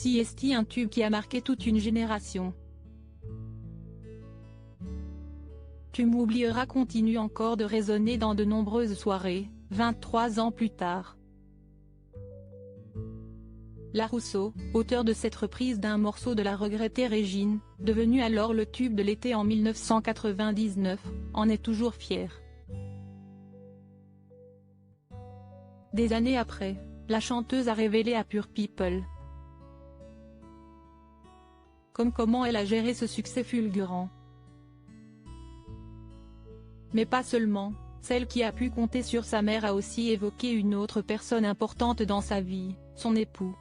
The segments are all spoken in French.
CST, un tube qui a marqué toute une génération. Tu m'oublieras continue encore de résonner dans de nombreuses soirées, 23 ans plus tard. La Rousseau, auteur de cette reprise d'un morceau de la regrettée Régine, devenu alors le tube de l'été en 1999, en est toujours fière. Des années après, la chanteuse a révélé à Pure People comment elle a géré ce succès fulgurant. Mais pas seulement, celle qui a pu compter sur sa mère a aussi évoqué une autre personne importante dans sa vie, son époux.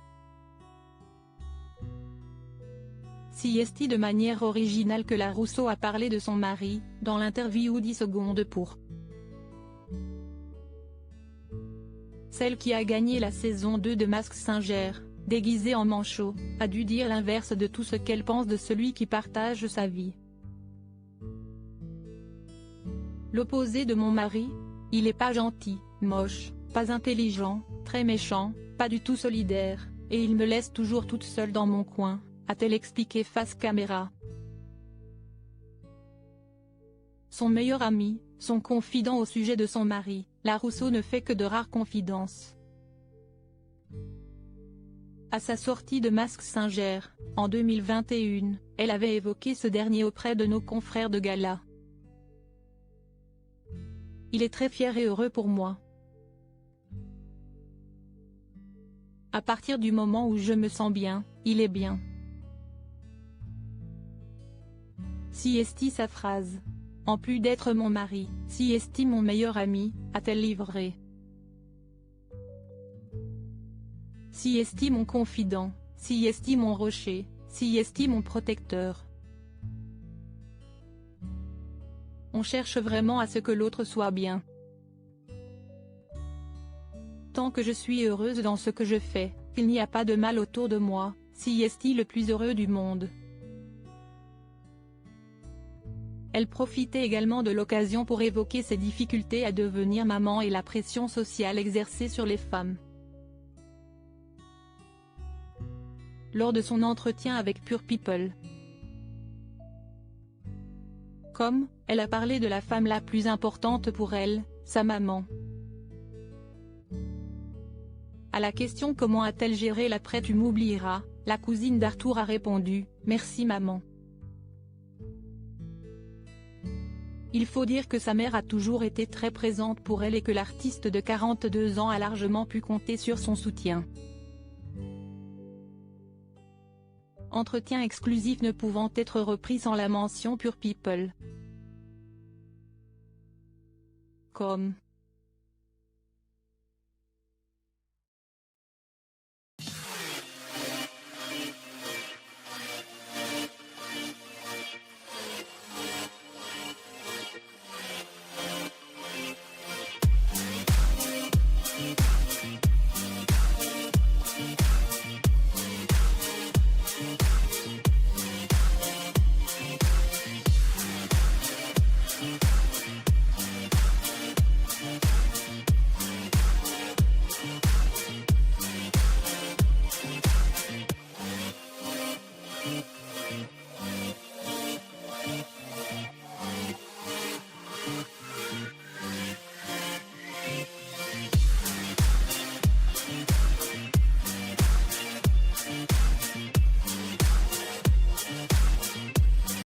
CST de manière originale que la Rousseau a parlé de son mari, dans l'interview 10 secondes pour celle qui a gagné la saison 2 de Mask Singer, déguisée en manchot, a dû dire l'inverse de tout ce qu'elle pense de celui qui partage sa vie. L'opposé de mon mari, il est pas gentil, moche, pas intelligent, très méchant, pas du tout solidaire, et il me laisse toujours toute seule dans mon coin, a-t-elle expliqué face caméra. Son meilleur ami, son confident au sujet de son mari, la Rousseau ne fait que de rares confidences. À sa sortie de Mask Singer, en 2021, elle avait évoqué ce dernier auprès de nos confrères de gala. Il est très fier et heureux pour moi. À partir du moment où je me sens bien, il est bien. CST sa phrase. En plus d'être mon mari, CST mon meilleur ami, a-t-elle livré. CST mon confident, CST mon rocher, CST mon protecteur. On cherche vraiment à ce que l'autre soit bien. Tant que je suis heureuse dans ce que je fais, il n'y a pas de mal autour de moi, CST le plus heureux du monde. Elle profitait également de l'occasion pour évoquer ses difficultés à devenir maman et la pression sociale exercée sur les femmes. Lors de son entretien avec Pure People, elle a parlé de la femme la plus importante pour elle, sa maman. À la question comment a-t-elle géré l'après tu m'oublieras, la cousine d'Arthur a répondu « Merci maman ». Il faut dire que sa mère a toujours été très présente pour elle et que l'artiste de 42 ans a largement pu compter sur son soutien. Entretien exclusif ne pouvant être repris sans la mention Pure People.